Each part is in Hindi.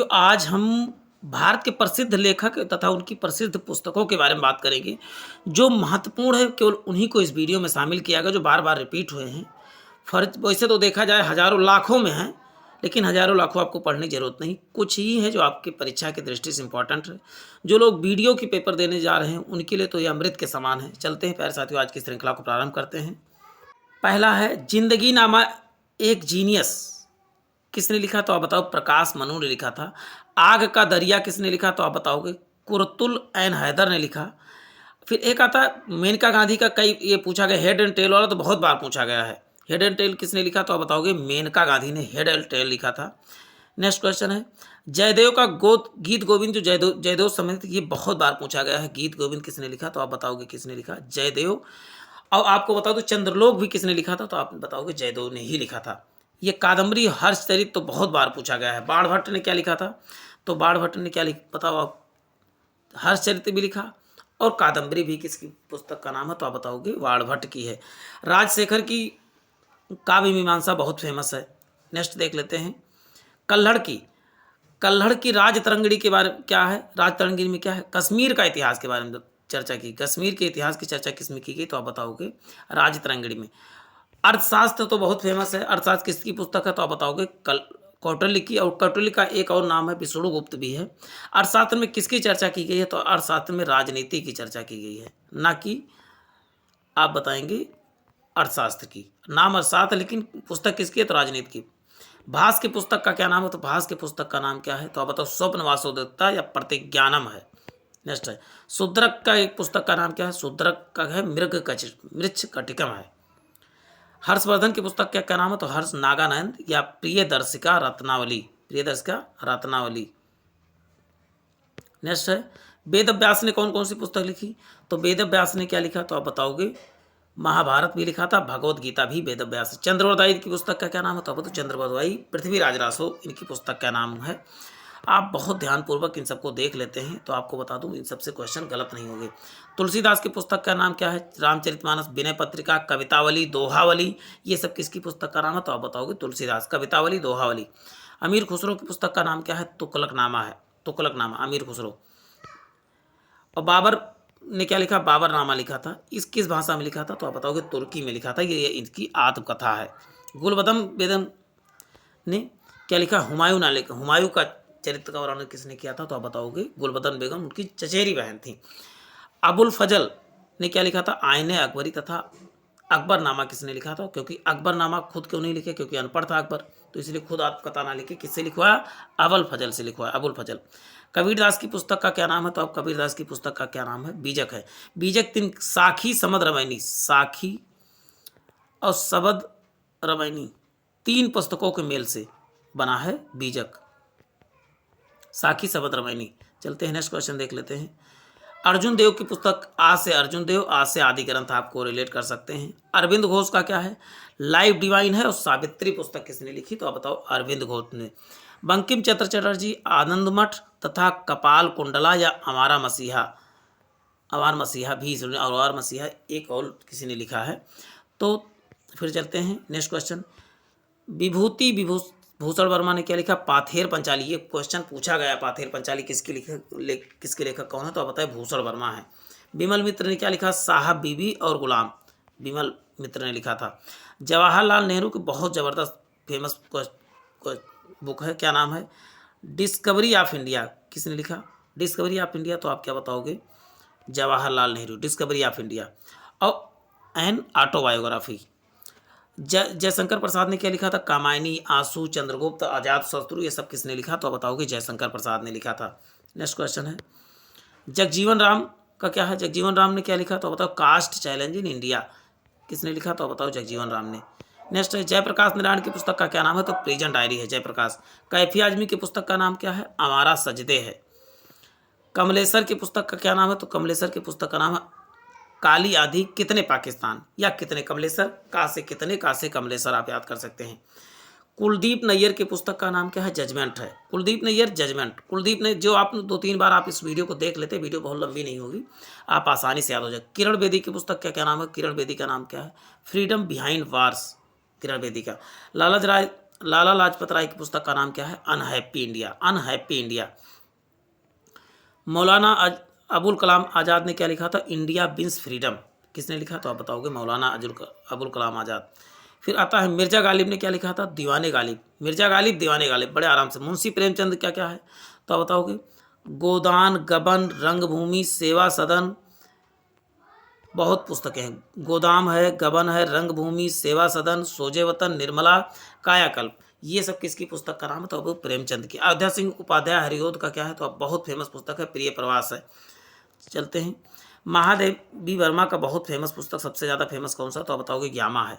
आज हम भारत के प्रसिद्ध लेखक तथा उनकी प्रसिद्ध पुस्तकों के बारे में बात करेंगे, जो महत्वपूर्ण है। केवल उन्हीं को इस वीडियो में शामिल किया गया जो बार-बार रिपीट हुए हैं। फ़र्ज़ वैसे तो देखा जाए हज़ारों लाखों में हैं, लेकिन हज़ारों लाखों आपको पढ़ने की ज़रूरत नहीं। कुछ ही है जो आपकी परीक्षा की दृष्टि से इम्पोर्टेंट है। जो लोग वीडियो की पेपर देने जा रहे हैं, उनके लिए तो ये अमृत के समान है। चलते हैं प्यारे साथियों, आज की श्रृंखला को प्रारंभ करते हैं। पहला है ज़िंदगी नामा एक जीनियस। किसने लिखा तो आप बताओ। प्रकाश मनु ने लिखा था। आग का दरिया किसने लिखा तो आप बताओगे। कुरतुल एन हैदर ने लिखा। फिर एक आता है मेनका गांधी का, कई ये पूछा गया हेड एंड टेल वाला, तो बहुत बार पूछा गया है। हेड एंड टेल किसने लिखा तो आप बताओगे। मेनका गांधी ने हेड एंड टेल लिखा था। नेक्स्ट क्वेश्चन है जयदेव का गीत गोविंद, जो जयदेव समेत, ये बहुत बार पूछा गया है। गीत गोविंद किसने लिखा तो आप बताओगे किसने लिखा, जयदेव। और आपको बता दो चंद्रलोक भी किसने लिखा था तो आप बताओगे जयदेव ने ही लिखा था। ये कादम्बरी हर्षचरित तो बहुत बार पूछा गया है। बाणभट्ट ने क्या लिखा था तो बाणभट्ट ने क्या बताओ आप। हर्षचरित भी लिखा और कादम्बरी भी किसकी पुस्तक का नाम है तो आप बताओगे बाणभट्ट की है। राजशेखर की काव्य मीमांसा बहुत फेमस है। नेक्स्ट देख लेते हैं कल्हड़ की राजतरंगिणी के बारे में क्या है। राजतरंगिणी में क्या है, कश्मीर का इतिहास के बारे में चर्चा की। कश्मीर के इतिहास की चर्चा किसमें की गई तो आप बताओगे राजतरंगिणी में। अर्थशास्त्र तो बहुत फेमस है। अर्थशास्त्र किसकी पुस्तक है तो आप बताओगे कौटिल्य की। और कौटिल्य का एक और नाम है विष्णुगुप्त भी है। अर्थशास्त्र में किसकी चर्चा की गई है तो अर्थशास्त्र में राजनीति की चर्चा की गई है, ना कि आप बताएंगे अर्थशास्त्र की। नाम अर्थशास्त्र लेकिन पुस्तक किसकी है तो राजनीति की। भास की पुस्तक का क्या नाम है तो भास की पुस्तक का नाम क्या है तो आप बताओ स्वप्न वासोदेवता या प्रतिज्ञानम है। नेक्स्ट है शूद्रक का एक पुस्तक का नाम क्या है। शूद्रक का है मृच्छ कटिकम है। हर्षवर्धन की पुस्तक क्या नाम है तो हर्ष नागानंद या प्रियदर्शिका रत्नावली। नेक्स्ट है वेद व्यास ने कौन कौन सी पुस्तक लिखी तो वेद व्यास ने क्या लिखा तो आप बताओगे महाभारत भी लिखा था, भगवत गीता भी वेद व्यास। चंद्रवरदाई की पुस्तक का क्या नाम है तो आप बताओ चंद्रवरदाई। पृथ्वीराज रासो इनकी पुस्तक का नाम है। आप बहुत ध्यानपूर्वक इन सबको देख लेते हैं तो आपको बता दूं इन सबसे क्वेश्चन गलत नहीं होंगे। तुलसीदास की पुस्तक का नाम क्या है। रामचरितमानस, विनय पत्रिका, कवितावली, दोहावली, ये सब किसकी पुस्तक का नाम है तो आप बताओगे तुलसीदास। कवितावली, दोहावली। अमीर खुसरो की पुस्तक का नाम क्या है तुगलकनामा है। तुगलकनामा अमीर खुसरो। और बाबर ने क्या लिखा, बाबरनामा लिखा था। इस किस भाषा में लिखा था तो आप बताओगे तुर्की में लिखा था। ये इनकी आत्मकथा है। गुलबदम बेगम ने क्या लिखा, हुमायूं ना लिखा। हुमायूं का चरित्र का वर्णन किसने किया था तो आप बताओगे गुलबदन बेगम, उनकी चचेरी बहन थी। अबुल फजल ने क्या लिखा था, आईने अकबरी तथा अकबरनामा किसने लिखा था। क्योंकि अकबरनामा खुद क्यों नहीं लिखे, क्योंकि अनपढ़ था अकबर, तो इसलिए खुद आत्मकथा ना लिखे। किससे लिखवाया, अबुल फजल से लिखवाया, अबुल फजल। कबीरदास की पुस्तक का क्या नाम है तो आप कबीरदास की पुस्तक का क्या नाम है, बीजक है। बीजक तीन साखी समद रामायणी, साखी और सबद रामायणी, तीन पुस्तकों के मेल से बना है बीजक, साखी सबद रामायणी। चलते हैं नेक्स्ट क्वेश्चन देख लेते हैं। अर्जुन देव की पुस्तक आज से अर्जुन देव, आज से आदि ग्रंथ आपको रिलेट कर सकते हैं। अरविंद घोष का क्या है, लाइफ डिवाइन है। और सावित्री पुस्तक किसने लिखी तो आप बताओ अरविंद घोष ने। बंकिम चंद्र चटर्जी आनंद मठ तथा कपाल कुंडला या अमार मसीहा भी, और अमार मसीहा एक और किसी ने लिखा है। तो फिर चलते हैं नेक्स्ट क्वेश्चन। विभूति भूषण वर्मा ने क्या लिखा, पाथेर पंचाली। ये क्वेश्चन पूछा गया, पाथेर पंचाली किसके लेखक कौन है तो आप बताए भूषण वर्मा है। विमल मित्र ने क्या लिखा, साहब बीबी और गुलाम, विमल मित्र ने लिखा था। जवाहरलाल नेहरू की बहुत ज़बरदस्त फेमस बुक है, क्या नाम है, डिस्कवरी ऑफ इंडिया। किसने लिखा, डिस्कवरी ऑफ इंडिया, तो आप क्या बताओगे Jawaharlal Nehru, discovery of India. और एन ऑटोबायोग्राफी। जयशंकर प्रसाद ने क्या लिखा था, कामायनी, आंसू, चंद्रगुप्त, अजात शत्रु, ये सब किसने लिखा तो आप बताओगे जयशंकर प्रसाद ने लिखा था। नेक्स्ट क्वेश्चन है जगजीवन राम का क्या है, जगजीवन राम ने क्या लिखा तो बताओ कास्ट चैलेंज इन इंडिया, किसने लिखा तो बताओ जगजीवन राम ने। नेक्स्ट है जयप्रकाश नारायण की पुस्तक का क्या नाम है तो प्रेजेंट डायरी है जयप्रकाश। कैफी आजमी की पुस्तक का नाम क्या है, हमारा सजदे है। कमलेश्वर की पुस्तक का क्या नाम है तो कमलेश्वर की पुस्तक का नाम है काली आधी कितने पाकिस्तान, या कितने कमलेश्वर, का से कितने, का से कमलेश्वर, आप याद कर सकते हैं। कुलदीप नैयर की पुस्तक का नाम क्या है, जजमेंट है। कुलदीप नैयर जजमेंट। कुलदीप ने जो आप 2-3 बार आप इस वीडियो को देख लेते, वीडियो बहुत लंबी नहीं होगी, आप आसानी से याद हो जाए। किरण बेदी की पुस्तक का क्या नाम है, किरण बेदी का नाम क्या है, freedom behind wars, Kiran Bedi का। लाला लाजपत राय की पुस्तक का नाम क्या है? Unhappy India. Unhappy India. Maulana Abul Kalam Azad ने क्या लिखा था? India wins freedom. किसने लिखा? तो आप बताओगे मौलाना अबुल कलाम आज़ाद। फिर आता है मिर्जा गालिब ने क्या लिखा था? दीवाने गालिब। मिर्जा गालिब, दीवाने गालिब, बड़े आराम से। मुंशी प्रेमचंद क्या क्या है? तो आप बताओगे गोदान, गबन, रंगभूमि, सेवा सदन, बहुत पुस्तकें हैं। गोदाम है, गबन है, रंगभूमि, सेवा सदन, सोजे वतन, निर्मला, कायाकल्प, ये सब किसकी पुस्तक का नाम है? तो अब प्रेमचंद की। अयोध्या सिंह उपाध्याय हरिओद का क्या है? तो अब बहुत फेमस पुस्तक है, प्रिय प्रवास है। चलते हैं। महादेव बी वर्मा का बहुत फेमस पुस्तक, सबसे ज़्यादा फेमस कौन सा? तो आप बताओगे ग्यामा है।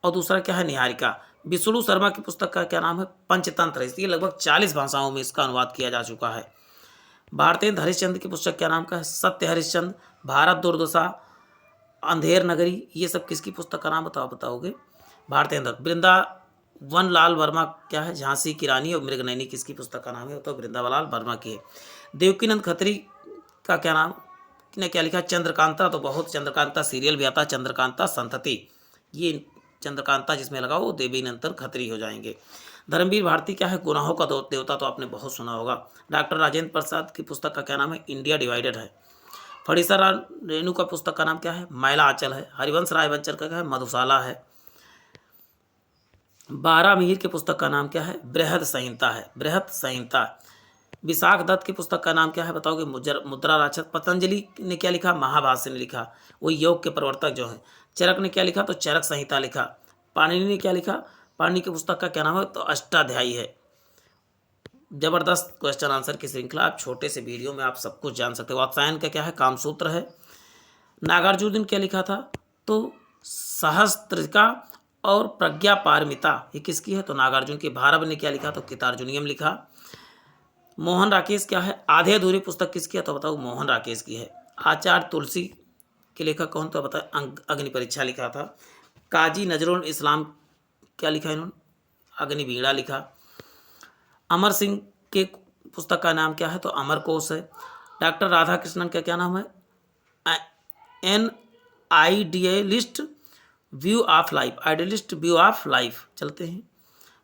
और दूसरा क्या है? निहारिका। विष्णु शर्मा की पुस्तक का क्या नाम है? पंचतंत्र। इसलिए लगभग 40 भाषाओं में इसका अनुवाद किया जा चुका है। भारतेंद्र हरिश्चंद्र की पुस्तक क्या नाम का है? सत्य हरिश्चंद्र, भारत दुर्दशा, अंधेर नगरी, ये सब किसकी पुस्तक का नाम है? तो आप बताओगे भारतेंद्र। वृंदावन लाल वर्मा क्या है? झांसी की रानी और मृगनयनी किसकी पुस्तक का नाम है? तो वृंदावन लाल वर्मा की है। देवकीनंद खत्री का क्या नाम ने क्या लिखा? चंद्रकांता। तो बहुत चंद्रकांता सीरियल भी आता है, चंद्रकांता संतति, ये चंद्रकांता जिसमें लगा वो देवीनंदन खत्री हो जाएंगे। धर्मवीर भारती क्या है? गुनाहों का देवता, तो आपने बहुत सुना होगा। डॉक्टर राजेंद्र प्रसाद की पुस्तक का क्या नाम है? इंडिया डिवाइडेड है। फणीसर रेणु का पुस्तक का नाम क्या है? मैला आंचल है। हरिवंश राय बच्चन का क्या है? मधुशाला है। बारह मिहिर की पुस्तक का नाम क्या है? बृहद संहिता है। बृहद संहिता। विशाख दत्त की पुस्तक का नाम क्या है? बताओगे मुद्रा राक्षस। पतंजलि ने क्या लिखा? महाभाष्य ने लिखा, वो योग के प्रवर्तक जो है। चरक ने क्या लिखा? तो चरक संहिता लिखा। पाणिनि ने क्या लिखा? पाणिनि की पुस्तक का क्या नाम है? तो अष्टाध्यायी है। जबरदस्त क्वेश्चन आंसर की श्रृंखला, आप छोटे से वीडियो में आप सब कुछ जान सकते हो। वात्सायन का क्या है? कामसूत्र है। नागार्जुन ने क्या लिखा था? तो सहस्त्रिका और प्रज्ञा पारमिता, ये किसकी है? तो नागार्जुन की। भारव ने क्या लिखा? तो कितार्जुनियम लिखा। मोहन राकेश क्या है? आधे अधूरी पुस्तक किसकी है? तो बताओ मोहन राकेश की है। आचार्य तुलसी के लेखक कौन? तो बताओ अग्नि परीक्षा लिखा था। काजी नजरुल इस्लाम क्या लिखा इन्होंने? अग्निवीणा लिखा। अमर सिंह के पुस्तक का नाम क्या है? तो अमर कोश है। डॉक्टर राधाकृष्णन का क्या नाम है? An idealist view of life. Idealist view of life. चलते हैं।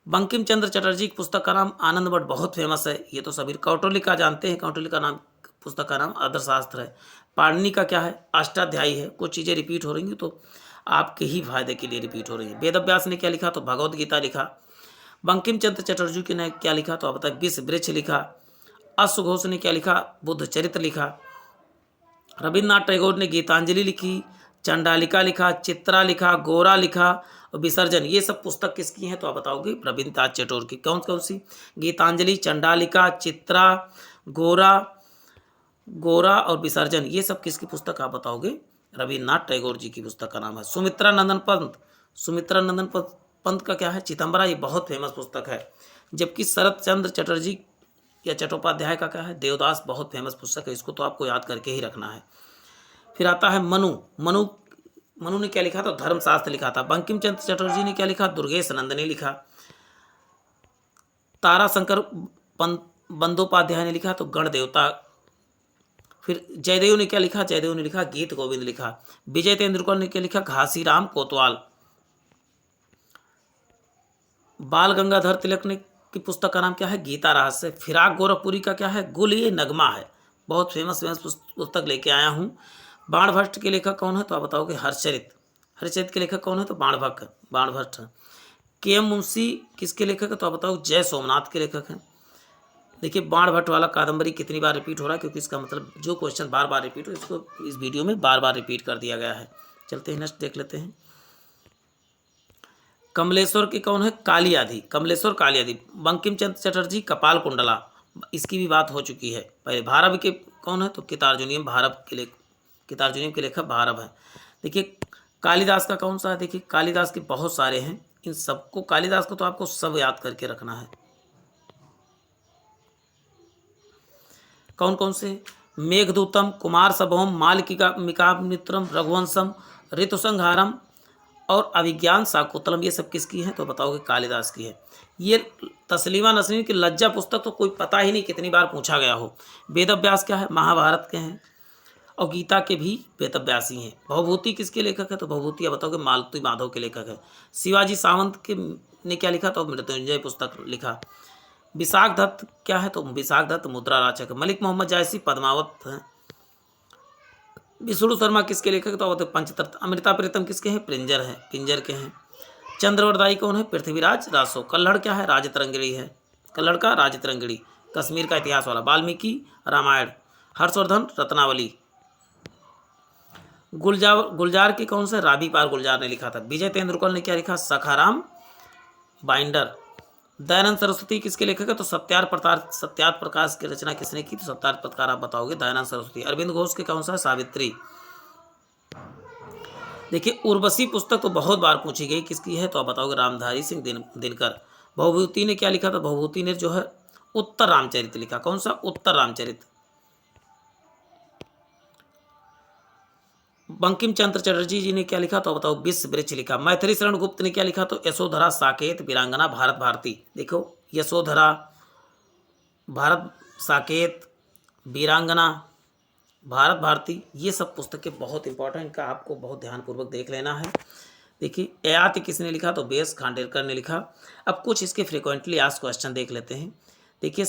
बंकिम चंद्र चटर्जी की पुस्तक का नाम आनंद मठ, बहुत फेमस है, ये तो सभी। कौटुल्य जानते हैं? कौटुल्य का नाम, पुस्तक का नाम अर्थशास्त्र है। पाणिनि का क्या है? अष्टाध्यायी है। कुछ चीज़ें रिपीट हो रही हैं तो आपके ही फायदे के लिए रिपीट हो रही हैं। वेदव्यास ने क्या लिखा? तो भगवद गीता लिखा। बंकिम चंद्र चटर्जी ने क्या लिखा? तो आप बताए विष वृक्ष लिखा। अश्व घोष ने क्या लिखा? बुद्ध चरित्र लिखा। रविन्द्रनाथ टैगोर ने गीतांजलि लिखी, चंडालिका लिखा, चित्रा लिखा, गोरा लिखा और विसर्जन, ये सब पुस्तक किसकी हैं? तो आप बताओगे रविन्द्रनाथ टैगोर की। कौन कौन सी? गीतांजलि, चंडालिका, चित्रा, गोरा और विसर्जन, ये सब किसकी पुस्तक? आप बताओगे रविन्द्रनाथ टैगोर जी की पुस्तक का नाम है। सुमित्रा नंदन पंत का क्या है? चिदंबरा, ये बहुत फेमस पुस्तक है। जबकि शरत चंद्र चटर्जी या चट्टोपाध्याय का क्या है? देवदास, बहुत फेमस पुस्तक है, इसको तो आपको याद करके ही रखना है। फिर आता है मनु ने क्या लिखा? तो धर्मशास्त्र लिखा था। बंकिम चंद्र चटर्जी ने क्या लिखा? दुर्गेश नंद ने लिखा। ताराशंकर बंदोपाध्याय ने लिखा तो गणदेवता। फिर जयदेव ने क्या लिखा? जयदेव ने लिखा गीत गोविंद लिखा। विजय तेंदुलकर ने क्या लिखा? घासीराम कोतवाल। बाल गंगाधर तिलक ने की पुस्तक का नाम क्या है? गीता रहस्य। फिराक गोरखपुरी का क्या है? गुल ये नगमा है, बहुत फेमस पुस्तक लेके आया हूँ। बाणभट्ट के लेखक कौन है? तो आप बताओगे हर्षचरित। हर्षचरित के लेखक कौन है? तो बाणभट्ट। के एम मुंशी किसके लेखक है? तो आप बताओ जय सोमनाथ के लेखक हैं। देखिए बाणभट्ट वाला कादम्बरी कितनी बार रिपीट हो रहा है, क्योंकि इसका मतलब जो क्वेश्चन बार बार रिपीट हो, इसको इस वीडियो में बार बार रिपीट कर दिया गया है। चलते हैं नेक्स्ट देख लेते हैं। कमलेश्वर की कौन है? कालियाधि। कमलेश्वर कालियाधि। बंकिम चंद्र चटर्जी कपाल कुंडला, इसकी भी बात हो चुकी है पहले। भारव के कौन है? तो कितार्जुनियम के लेखक भारव है। देखिए कालिदास का कौन सा है? देखिए कालिदास के बहुत सारे हैं, इन सबको, कालिदास को तो आपको सब याद करके रखना है। कौन कौन से? मेघदूतम, कुमार संभवम, मालविकाग्निमित्रम, रघुवंशम, ऋतुसंहारम और अभिज्ञान शाकुंतलम, ये सब किसकी है? तो बताओगे कालिदास की है। ये तस्लीमा नसरीन की लज्जा पुस्तक तो कोई पता ही नहीं कितनी बार पूछा गया हो। वेदव्यास क्या है? महाभारत के हैं और गीता के भी वेदव्यासी हैं। भवभूति किसके लेखक है? तो भवभूति आप बताओगे मालती माधव के लेखक है। शिवाजी सावंत के ने क्या लिखा, तो मृत्युंजय पुस्तक लिखा। विशाख दत्त क्या है, तो विशाख दत्त मुद्रा राचक। मलिक मोहम्मद जायसी पद्मावत है। विष्णु शर्मा किसके लेखक, तो पंचतत्व। अमृता प्रीतम किसके हैं, पिंजर के हैं। चंद्रवरदाई कौन है, पृथ्वीराज रासो। कल्हड़ क्या है, राजतरंगिणी है, कल्हड़ का राजतरंगिणी। कश्मीर का इतिहास वाला वाल्मीकि रामायण। हर्षवर्धन रत्नावली। गुलजार की कौन सा, राबी पार गुलजार ने लिखा था। विजय तेंदुलकर ने क्या लिखा, सखाराम बाइंडर। दयानंद सरस्वती किसके लेखक है, तो सत्यार्थ प्रकाश की रचना किसने की, तो सत्यार्थ प्रकार आप बताओगे, दयानंद सरस्वती। अरविंद घोष के कौन सा, सावित्री। देखिए उर्वशी पुस्तक तो बहुत बार पूछी गई, किसकी है, तो आप बताओगे रामधारी सिंह दिनकर। भवभूति ने क्या लिखा था, भवभूति ने जो है उत्तर रामचरित लिखा। कौन सा, उत्तर रामचरित। बंकिम चंद्र चटर्जी जी ने क्या लिखा, तो बताओ विश्व वृक्ष लिखा। मैथिली शरण गुप्त ने क्या लिखा, तो यशोधरा साकेत वीरांगना भारत भारती। देखो यशोधरा, भारत साकेत, वीरांगना, भारत भारती, ये सब पुस्तकें बहुत इंपॉर्टेंट, इनका आपको बहुत ध्यानपूर्वक देख लेना है। देखिए ययाति किसने लिखा, तो बेस खांडेलकर ने लिखा। अब कुछ इसके फ्रिक्वेंटली आस्क्ड क्वेश्चन देख लेते हैं। देखिए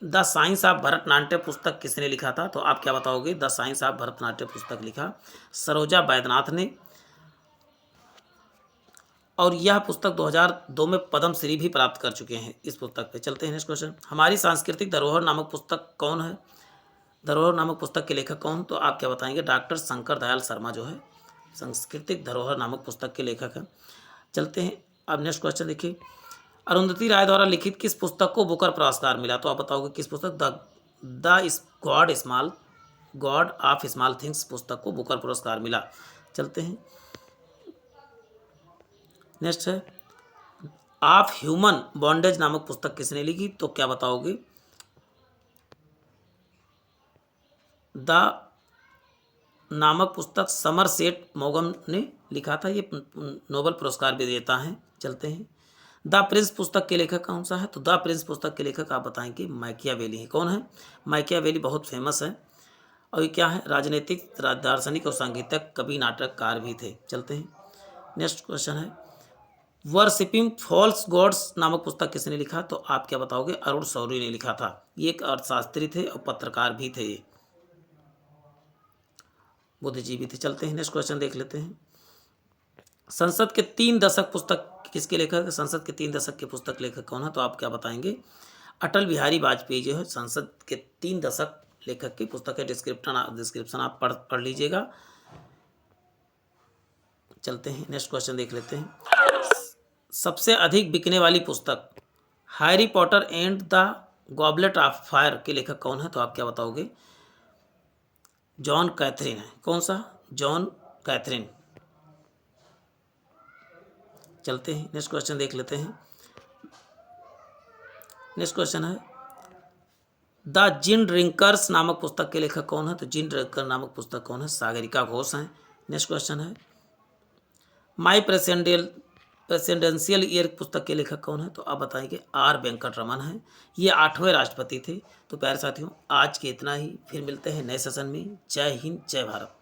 द साइंस ऑफ भरतनाट्यम पुस्तक किसने लिखा था, तो आप क्या बताओगे, द साइंस ऑफ भरतनाट्यम पुस्तक लिखा सरोजा वैद्यनाथ ने। और यह पुस्तक 2002 में पद्म श्री भी प्राप्त कर चुके हैं। इस पुस्तक पे चलते हैं नेक्स्ट क्वेश्चन। हमारी सांस्कृतिक धरोहर नामक पुस्तक कौन है, धरोहर नामक पुस्तक के लेखक कौन, तो आप क्या बताएंगे, डॉक्टर शंकर दयाल शर्मा जो है सांस्कृतिक धरोहर नामक पुस्तक के लेखक हैं। चलते हैं अब नेक्स्ट क्वेश्चन। देखिए अरुंधति राय द्वारा लिखित किस पुस्तक को बुकर पुरस्कार मिला, तो आप बताओगे किस पुस्तक, the God of small things पुस्तक को बुकर पुरस्कार मिला। चलते हैं नेक्स्ट है ऑफ ह्यूमन बॉन्डेज नामक पुस्तक किसने लिखी, तो क्या बताओगे, द नामक पुस्तक समरसेट मॉगम ने लिखा था, ये नोबेल पुरस्कार विजेता हैं। चलते हैं द प्रिंस पुस्तक के लेखक कौन सा है, तो द प्रिंस पुस्तक के लेखक आप बताएंगे मैकियावेली है। कौन है, मैकियावेली बहुत फेमस है, और ये क्या है, राजनीतिक दार्शनिक और संगीतक कवि नाटककार भी थे। चलते हैं नेक्स्ट क्वेश्चन है वर्शिपिंग फॉल्स गॉड्स नामक पुस्तक किसने लिखा, तो आप क्या बताओगे, अरुण शौरी ने लिखा था। ये एक अर्थशास्त्री थे और पत्रकार भी थे, ये बुद्धिजीवी थे। चलते हैं नेक्स्ट क्वेश्चन देख लेते हैं। संसद के 3 दशक पुस्तक किसके लेखक है, संसद के 3 दशक के पुस्तक लेखक कौन है, तो आप क्या बताएंगे, अटल बिहारी वाजपेयी जो है संसद के 3 दशक लेखक की पुस्तक है। डिस्क्रिप्शन आप पढ़ लीजिएगा। चलते हैं नेक्स्ट क्वेश्चन देख लेते हैं। सबसे अधिक बिकने वाली पुस्तक Harry Potter and the goblet of fire के लेखक कौन है, तो आप क्या बताओगे, जॉन कैथरीन है। कौन सा, जॉन कैथरीन। चलते हैं नेक्स्ट क्वेश्चन देख लेते हैं। नेक्स्ट क्वेश्चन है द जिन ड्रिंकर्स नामक पुस्तक के लेखक कौन है, तो जिन ड्रिंकर नामक पुस्तक कौन है, सागरिका घोष हैं। नेक्स्ट क्वेश्चन है माई प्रेसिडेंशियल ईयर पुस्तक के लेखक कौन है, तो आप बताएंगे आर वेंकटरमन है। ये 8वें राष्ट्रपति थे। तो प्यारे साथियों आज के इतना ही, फिर मिलते हैं नए सेशन में। जय हिंद जय भारत।